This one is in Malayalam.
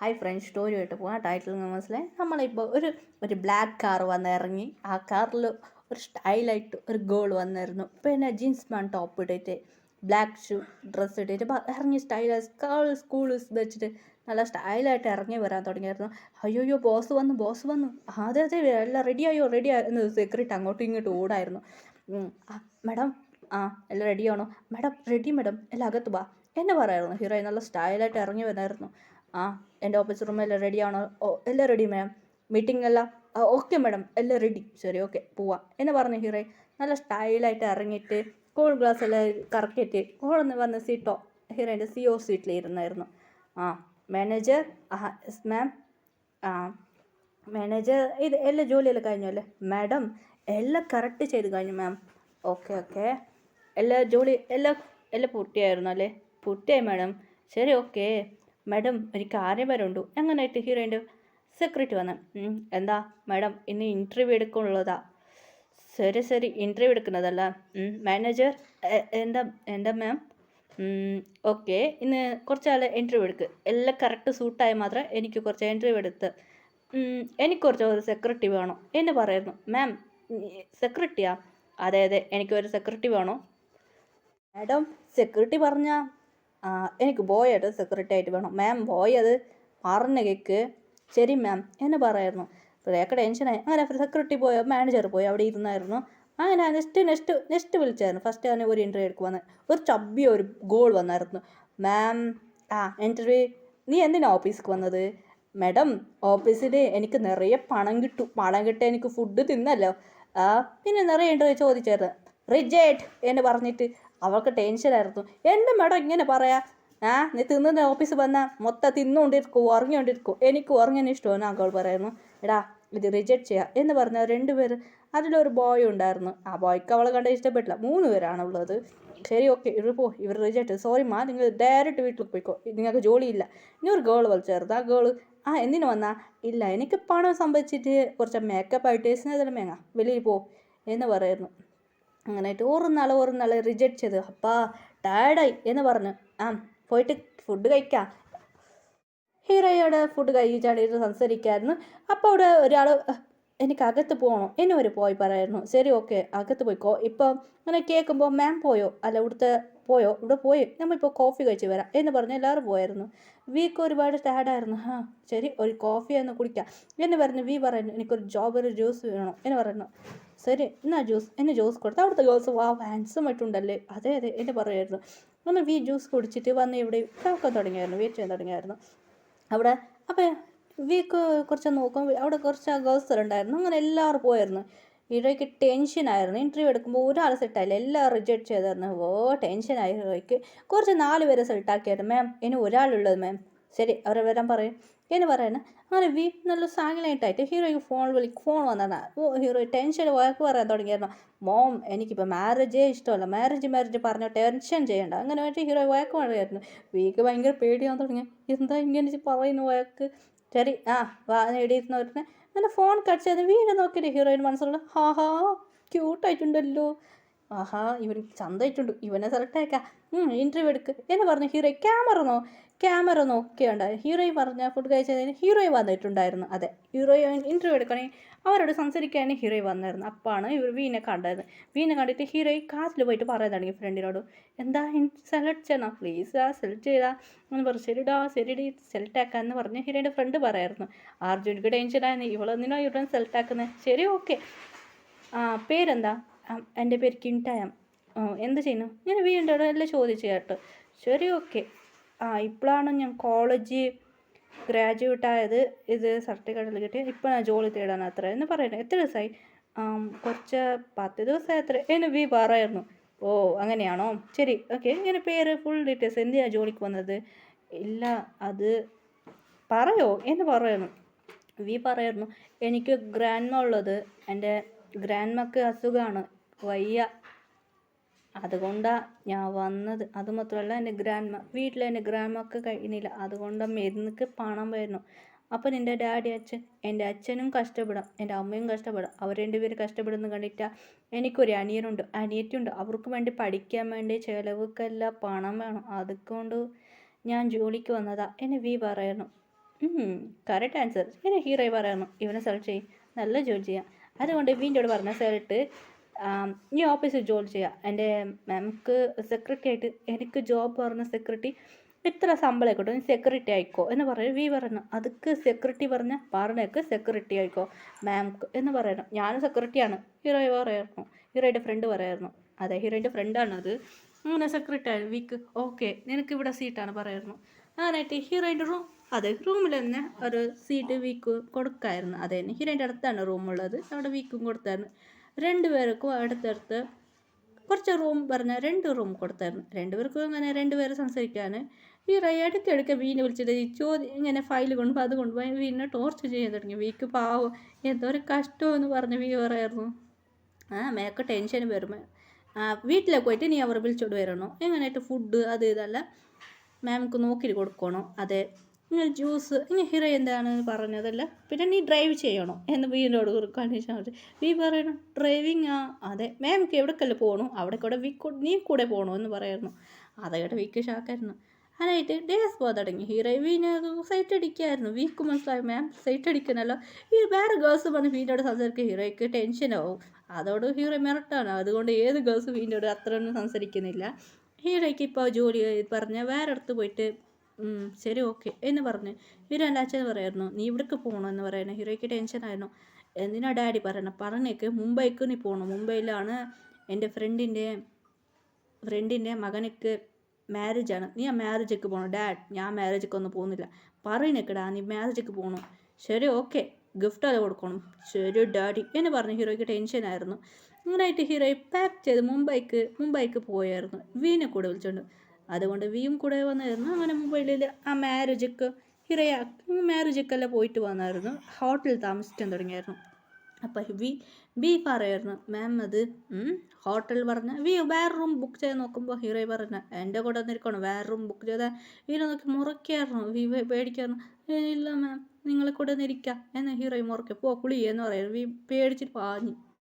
ഹായ് ഫ്രണ്ട്സ്, സ്റ്റോറി ആയിട്ട് പോകാം. ടൈറ്റിൽ മനസ്സിലായി. നമ്മളിപ്പോൾ ഒരു ബ്ലാക്ക് കാർ വന്നിറങ്ങി. ആ കാറിൽ ഒരു സ്റ്റൈലായിട്ട് ഒരു ഗേൾ വന്നായിരുന്നു. പിന്നെ ജീൻസ് പാൻ ടോപ്പ് ഇട്ടിട്ട് ബ്ലാക്ക് ഡ്രസ്സ് ഇട്ടിട്ട് ഇറങ്ങി സ്റ്റൈലായി സ്കൂൾ വെച്ചിട്ട് നല്ല സ്റ്റൈലായിട്ട് ഇറങ്ങി വരാൻ തുടങ്ങിയായിരുന്നു. അയ്യോ ബോസ് വന്നു. അതെ എല്ലാം റെഡിയായോ എന്ന് സെക്യൂരിറ്റി അങ്ങോട്ടും ഇങ്ങോട്ടും ഓടായിരുന്നു. മാഡം എല്ലാം റെഡിയാണോ? മാഡം എല്ലാം അകത്ത് വാ എന്നെ പറയായിരുന്നു. ഹീറോയിൻ നല്ല സ്റ്റൈലായിട്ട് ഇറങ്ങി വന്നായിരുന്നു. എൻ്റെ ഓഫീസ് റൂമെല്ലാം റെഡിയാണോ? എല്ലാം റെഡി മാം. മീറ്റിംഗ് എല്ലാം ഓക്കെ മാഡം, എല്ലാം റെഡി. ശരി, ഓക്കെ പോവാം എന്ന് പറഞ്ഞ് ഹീറോയിൻ നല്ല സ്റ്റൈലായിട്ട് ഇറങ്ങിയിട്ട് കൂൾ ഗ്ലാസ് എല്ലാം കറക്കിയിട്ട് ഓളൊന്ന് വന്ന് സീറ്റോ ഹീറോയിൻ്റെ CO സീറ്റിലിരുന്നായിരുന്നു. Manager yes ma'am. മാനേജർ ഇത് എല്ലാ ജോലിയെല്ലാം കഴിഞ്ഞു അല്ലേ? മാഡം എല്ലാം കറക്റ്റ് ചെയ്ത് കഴിഞ്ഞു മാം. ഓക്കെ എല്ലാ ജോലി എല്ലാം പൂർത്തിയായിരുന്നു അല്ലേ? പൂർത്തിയായി മാഡം. ശരി, ഓക്കെ മാഡം. ഒരു കാര്യം വരുന്നുണ്ട്. അങ്ങനെയായിട്ട് ഹീറോയിൻ്റെ സെക്യൂരിറ്റി വന്ന് എന്താ മാഡം, ഇന്ന് ഇൻ്റർവ്യൂ എടുക്കാനുള്ളതാ. ശരി, ഇൻ്റർവ്യൂ എടുക്കുന്നതല്ല. മാനേജർ എന്താ മാം? ഓക്കെ, ഇന്ന് കുറച്ചാൾ ഇൻ്റർവ്യൂ എടുക്ക്. എല്ലാം കറക്റ്റ് സൂട്ടായി മാത്രമേ എനിക്ക് കുറച്ച് ഇൻ്റർവ്യൂ എടുത്ത് എനിക്ക് കുറച്ച് ഒരു സെക്യൂരിറ്റി വേണം എന്ന് പറയുന്നു. മാം സെക്യൂരിറ്റിയാ? അതെ എനിക്കൊരു സെക്യൂരിറ്റി വേണോ മാഡം? സെക്യൂരിറ്റി പറഞ്ഞാൽ എനിക്ക് ബോയ് ആയിട്ട് സെക്യൂരിറ്റി ആയിട്ട് വേണം മാം. ബോയ് അത് പറഞ്ഞ കേക്ക്. ശരി മാം എന്ന് പറയായിരുന്നു. ഇപ്പോഴേക്കെ ടെൻഷനായി. അങ്ങനെ സെക്യൂരിറ്റി പോയ മാനേജർ പോയി അവിടെ ഇരുന്നായിരുന്നു. അങ്ങനെ നെക്സ്റ്റ് വിളിച്ചായിരുന്നു. ഫസ്റ്റ് തന്നെ ഒരു ഇൻ്റർവ്യൂ എടുക്കുവാന്ന് ഒരു ചബ്ബി ഒരു ഗോൾ വന്നായിരുന്നു. മാം ഇൻ്റർവ്യൂ നീ എന്തിനാ ഓഫീസിലേക്ക് വന്നത്? മാഡം ഓഫീസിൽ എനിക്ക് നിറയെ പണം കിട്ടി എനിക്ക് ഫുഡ് തിന്നല്ലോ. പിന്നെ നിറയെ ഇൻ്റർവ്യൂ ചോദിച്ചായിരുന്നു. റിജക്റ്റ് എന്ന് പറഞ്ഞിട്ട് അവൾക്ക് ടെൻഷനായിരുന്നു. എൻ്റെ മാഡം ഇങ്ങനെ പറയാ? നീ തിന്നുന്ന ഓഫീസ് വന്നാൽ മൊത്തം തിന്നുകൊണ്ടിരിക്കും, ഉറങ്ങിക്കൊണ്ടിരിക്കും. എനിക്ക് ഉറങ്ങാൻ ഇഷ്ടമാണ്. അവൾ പറയുന്നു. എടാ ഇത് റിജക്റ്റ് ചെയ്യാം എന്ന് പറഞ്ഞാൽ 2 പേര്. അതിലൊരു ബോയ് ഉണ്ടായിരുന്നു. ആ ബോയ്ക്ക് അവളെ കണ്ട ഇഷ്ടപ്പെട്ടില്ല. 3 പേരാണുള്ളത്. ശരി, ഓക്കെ ഇവർ റിജക്റ്റ്. സോറി മാ, നിങ്ങൾ ഡയറക്റ്റ് വീട്ടിൽ പോയിക്കോ, നിങ്ങൾക്ക് ജോലിയില്ല. ഇനി ഒരു ഗേൾ വിളിച്ചായിരുന്നു. ആ ഗേള് എന്തിനു വന്നാ? ഇല്ല, എനിക്ക് പണം സംഭവിച്ചിട്ട് കുറച്ച് മേക്കപ്പ് ആയിട്ട് മേങ്ങ വെളിയിൽ പോ എന്ന് പറയുന്നു. അങ്ങനെയായിട്ട് ഒരു നാൾ റിജക്റ്റ് ചെയ്ത് ടയർഡായി എന്ന് പറഞ്ഞു പോയിട്ട് ഫുഡ് കഴിക്കാം. ഹീറോയോട് ഫുഡ് കഴിച്ചാണ് സംസാരിക്കായിരുന്നു. അപ്പോൾ അവിടെ ഒരാൾ എനിക്ക് അകത്ത് പോകണം എന്നെ ഒരു പോയി പറയായിരുന്നു. ശരി, ഓക്കെ അകത്ത് പോയിക്കോ. ഇപ്പം അങ്ങനെ കേൾക്കുമ്പോൾ മാം പോയോ? അല്ല ഇവിടെ പോയി നമ്മളിപ്പോൾ കോഫി കഴിച്ച് വരാം എന്ന് പറഞ്ഞ് എല്ലാവരും പോയായിരുന്നു. വീക്ക് ഒരുപാട് ടയർഡായിരുന്നു. ശരി, ഒരു കോഫി ഒന്ന് കുടിക്കാം എന്ന് പറഞ്ഞു. പറയുന്നു എനിക്കൊരു ഒരു ജ്യൂസ് വേണം എന്ന് പറയുന്നു. ശരി എന്നാ ജ്യൂസ് കൊടുത്തു. അവിടുത്തെ ഗേൾസ് ഹാൻഡ്സം ആയിട്ടുണ്ടല്ലേ? അതെ എന്ന് പറയുമായിരുന്നു. ഒന്ന് ജ്യൂസ് കുടിച്ചിട്ട് വന്ന് ഇവിടെ കേൾക്കാൻ തുടങ്ങിയായിരുന്നു. വെയിറ്റ് ചെയ്യാൻ തുടങ്ങിയായിരുന്നു അവിടെ. അപ്പോൾ വീക്ക് കുറച്ച് നോക്കും. അവിടെ കുറച്ച് ഗേൾസ് ഉണ്ടായിരുന്നു. അങ്ങനെ എല്ലാവരും പോയായിരുന്നു. ഹീറോയ്ക്ക് ടെൻഷനായിരുന്നു. ഇൻ്റർവ്യൂ എടുക്കുമ്പോൾ ഒരാൾ സെറ്റായില്ല, എല്ലാവരും റിജക്റ്റ് ചെയ്തായിരുന്നു. ടെൻഷനായി ഹീറോയ്ക്ക്. കുറച്ച് 4 പേരെ സെലക്റ്റാക്കിയായിരുന്നു. മാം ഇനി ഒരാളുള്ളത് മാം. ശരി, അവരെ വരാൻ പറയും എന്ന് പറയുന്നത്. അങ്ങനെ നല്ല സാങ്ക്ലൈറ്റായിട്ട് ഹീറോയ്ക്ക് ഫോൺ വന്നതാണ്. ഹീറോ ടെൻഷൻ വഴക്ക് പറയാൻ തുടങ്ങിയായിരുന്നു. മോം എനിക്കിപ്പോൾ മാരേജേ ഇഷ്ടമല്ല, മാരേജ് പറഞ്ഞോ, ടെൻഷൻ ചെയ്യണ്ട അങ്ങനെ വേണ്ടി ഹീറോ വഴക്ക് പറയായിരുന്നു. വീക്ക് ഭയങ്കര പേടിയാൻ തുടങ്ങി. എന്താ ഇങ്ങനെ പറയുന്നു വഴക്ക്? ശരി എടിയിരുന്നവരുന്ന് അങ്ങനെ ഫോൺ കട്ട് ചെയ്ത് വീണ്ടും നോക്കിയിട്ട് ഹീറോയിൻ മനസ്സിലുള്ള ക്യൂട്ടായിട്ടുണ്ടല്ലോ, ഇവൻ ചന്തമായിട്ടുണ്ട്, ഇവനെ സെലക്ട് ആക്കാം, ഇൻ്റർവ്യൂ എടുക്ക് എന്ന് പറഞ്ഞു. ക്യാമറ നോക്കിയുണ്ട്. ഹീറോയിൻ പറഞ്ഞ ഫുഡ് കഴിച്ചതിന് ഹീറോയിൻ വന്നിട്ടുണ്ടായിരുന്നു. അതെ, ഹീറോയിൻ ഇൻ്റർവ്യൂ എടുക്കണേ അവരോട് സംസാരിക്കാനും ഹീറോയിൻ വന്നായിരുന്നു. അപ്പാണ് ഇവർ വീനെ കണ്ടിട്ട് ഹീറോയിൻ കാറ്റിൽ പോയിട്ട് പറയാൻ തുടങ്ങി ഫ്രണ്ടിനോട്. എന്താ സെലക്ട് ചെയ്യണം പ്ലീസ്, സെലക്ട് ചെയ്താ എന്ന് പറഞ്ഞു. ശരിടി സെലക്ട് ആക്കാമെന്ന് പറഞ്ഞ് ഹീറോയിൻ്റെ ഫ്രണ്ട് പറയായിരുന്നു. അർജുനക്ക് ടെൻഷനായിരുന്നു. ഇവളെന്തിനോ ഇവരെ സെലക്ട് ആക്കുന്നത്. ശരി, ഓക്കെ പേരെന്താ? എൻ്റെ പേര് കിൻടായം. എന്ത് ചെയ്യുന്നു? ഞാൻ വീണ്ടും എല്ലാം ചോദിച്ചു കേട്ടോ. ശരി, ഓക്കെ ഇപ്പോഴാണ് ഞാൻ കോളേജ് ഗ്രാജുവേറ്റ് ആയത്. ഇത് സർട്ടിഫിക്കറ്റിൽ കിട്ടി. ഇപ്പോൾ ഞാൻ ജോലി തേടാൻ അത്ര എന്ന് പറയുന്നത്. എത്ര ദിവസമായി? കുറച്ച് 10 ദിവസമായി അത്ര എന്ന് പറയായിരുന്നു. അങ്ങനെയാണോ? ശരി, ഓക്കെ. ഇങ്ങനെ പേര് ഫുൾ ഡീറ്റെയിൽസ്. എന്തിനാണ് ജോലിക്ക് വന്നത്? ഇല്ല, അത് പറയോ എന്ന് പറയുന്നു. പറയായിരുന്നു എനിക്ക് ഗ്രാൻഡ്മ ഉള്ളത്. എൻ്റെ ഗ്രാൻഡ്മക്ക് അസുഖമാണ്, വയ്യ, അതുകൊണ്ടാണ് ഞാൻ വന്നത്. അതുമാത്രമല്ല എൻ്റെ ഗ്രാൻഡ്മക്ക് കഴിയുന്നില്ല, അതുകൊണ്ട് മരുന്നിക്ക് പണം വരുന്നു. അപ്പോൾ നിൻ്റെ എൻ്റെ അച്ഛനും കഷ്ടപ്പെടാം, എൻ്റെ അമ്മയും കഷ്ടപ്പെടാം. അവർ 2 പേര് കഷ്ടപ്പെടുന്നു കണ്ടിട്ടാണ്. എനിക്കൊരു അനിയത്തിയുണ്ട്. അവർക്ക് വേണ്ടി പഠിക്കാൻ വേണ്ടി ചിലവുക്കെല്ലാം പണം വേണം. അതുകൊണ്ട് ഞാൻ ജോലിക്ക് വന്നതാ എന്ന് പറയുന്നു. Correct answer. ശരി ഹീറോ പറയുന്നു ഇവനെ സെലക്ട് ചെയ്യും, നല്ല ജോലി ചെയ്യാം. അതുകൊണ്ട് വീണ്ടോട് പറഞ്ഞ സെലക്ട് നീ ഓഫീസിൽ ജോലി ചെയ്യാം. എൻ്റെ മാംക്ക് സെക്രട്ടറി ആയിട്ട് എനിക്ക് ജോബ് പറഞ്ഞ സെക്രട്ടറി ഇത്ര ശമ്പളം ആയിക്കോട്ടെ, നീ സെക്രട്ടറി ആയിക്കോ എന്ന് പറയും. വി പറഞ്ഞു അതുക്ക് സെക്രട്ടറി പറഞ്ഞേക്ക് സെക്രട്ടറി ആയിക്കോ മാംക്ക് എന്ന് പറയണം. ഞാനും സെക്രട്ടറിയാണ് ഹീറോ പറയായിരുന്നു. ഹീറോയുടെ ഫ്രണ്ട് പറയായിരുന്നു. അതെ ഹീറോയുടെ ഫ്രണ്ടാണത്. അങ്ങനെ സെക്രട്ടറി ആയി വീക്ക് ഓക്കെ നിനക്ക് ഇവിടെ സീറ്റാണ് പറയായിരുന്നു. അങ്ങനെയായിട്ട് ഹീറോയിൻ്റെ അതെ റൂമിൽ തന്നെ ഒരു സീറ്റ് വീക്ക് കൊടുക്കായിരുന്നു. അതെ തന്നെ ഹീറോയിൻ്റെ അടുത്താണ് റൂമുള്ളത്, അവിടെ വീക്കും കൊടുത്തായിരുന്നു. രണ്ടുപേർക്കും അടുത്തടുത്ത് കുറച്ച് റൂം പറഞ്ഞാൽ 2 റൂം കൊടുത്തായിരുന്നു. രണ്ടുപേർക്കും അങ്ങനെ 2 പേര് സംസാരിക്കാൻ. ഹീറോ ഇടയ്ക്കിടയ്ക്ക് വീടിനെ വിളിച്ചിട്ട് ചോദ്യം ഇങ്ങനെ ഫയൽ കൊണ്ടുപോയി അത് കൊണ്ടുപോയി വീടിനെ ടോർച്ചർ ചെയ്യാൻ തുടങ്ങി. വീക്ക് പാവം എന്തോ ഒരു കഷ്ടമെന്ന് പറഞ്ഞ് വീ പറയായിരുന്നു. മേക്ക് ടെൻഷൻ വരും. വീട്ടിലേക്ക് പോയിട്ട് നീ അവർ വിളിച്ചോണ്ട് വരണോ, എങ്ങനെയായിട്ട് ഫുഡ് അത് ഇതെല്ലാം മാംക്ക് നോക്കിയിട്ട് കൊടുക്കണോ. അതെ ഇങ്ങനെ ജ്യൂസ് ഇങ്ങനെ ഹീറോ എന്താണ് പറഞ്ഞതല്ല. പിന്നെ നീ ഡ്രൈവ് ചെയ്യണോ എന്ന് വീടിനോട് കണ്ടീഷൻ വെച്ച് വീ പറയണം ഡ്രൈവിങ് അതെ മാംക്ക് എവിടേക്കല്ലേ പോകണു അവിടെ കൂടെ നീ കൂടെ പോകണോ എന്ന് പറയായിരുന്നു. അതേടെ വീക്ക് ഷാക്കായിരുന്നു. അതിനായിട്ട് ഡേസ് പോകാൻ തുടങ്ങി. ഹീറോ വീനെ സൈറ്റ് അടിക്കായിരുന്നു. വീക്ക് മനസ്സിലായി മാം സൈറ്റ് അടിക്കണല്ലോ. ഈ വേറെ ഗേൾസ് പറഞ്ഞ് വീടിനോട് സംസാരിക്കുക ഹീറോയ്ക്ക് ടെൻഷനാവും. അതോട് ഹീറോ മെറിട്ടാണ്. അതുകൊണ്ട് ഏത് ഗേൾസ് വീടിനോട് അത്രയൊന്നും സംസാരിക്കുന്നില്ല. ഹീറോയ്ക്ക് ഇപ്പോൾ ജോലി പറഞ്ഞ് വേറെ അടുത്ത് പോയിട്ട് ശരി ഓക്കെ എന്ന് പറഞ്ഞ് ഹീറോ എൻ്റെ അച്ഛൻ പറയായിരുന്നു നീ ഇവിടേക്ക് പോകണം എന്ന് പറയുന്നത്. ഹീറോയ്ക്ക് ടെൻഷനായിരുന്നു. എന്തിനാ ഡാഡി പറഞ്ഞേക്ക് മുംബൈക്ക് നീ പോകണം. മുംബൈയിലാണ് എൻ്റെ ഫ്രണ്ടിൻ്റെ മകനക്ക് മാരേജാണ്. നീ ആ മാരേജൊക്കെ പോകണം. ഡാഡ് ഞാൻ മാരേജൊക്കെ ഒന്നും പോകുന്നില്ല. പറയുന്നേക്കടാ നീ മാരേജൊക്കെ പോകണം. ശരി ഓക്കെ ഗിഫ്റ്റ് അത് കൊടുക്കണം. ശരി ഡാഡി എന്ന് പറഞ്ഞ് ഹീറോയ്ക്ക് ടെൻഷനായിരുന്നു. അങ്ങനെയായിട്ട് ഹീറോയെ പാക്ക് ചെയ്ത് മുംബൈക്ക് പോയായിരുന്നു വീനെ കൂടെ വിളിച്ചോണ്ട്. അതുകൊണ്ട് വീയും കൂടെ വന്നായിരുന്നു. അങ്ങനെ മുംബൈയിൽ ആ ഹീറോയെ മാരേജൊക്കെല്ലാം പോയിട്ട് വന്നായിരുന്നു. ഹോട്ടലിൽ താമസിക്കാൻ തുടങ്ങിയായിരുന്നു. അപ്പം ബി പറയായിരുന്നു മാം അത് ഹോട്ടൽ പറഞ്ഞ വേറെ റൂം ബുക്ക് ചെയ്ത് നോക്കുമ്പോൾ ഹീറോ പറഞ്ഞ എൻ്റെ കൂടെ വന്നിരിക്കണം. വേറെ റൂം ബുക്ക് ചെയ്താൽ ഹീറോ നോക്കി മുറയ്ക്കായിരുന്നു. പേടിക്കായിരുന്നു. ഇല്ല മാം നിങ്ങളെ കൂടെ വന്നിരിക്കാം എന്ന് ഹീറോ മുറയ്ക്ക് കുളി എന്ന് പറയുന്നത് പേടിച്ചിട്ട് പാഞ്ഞു.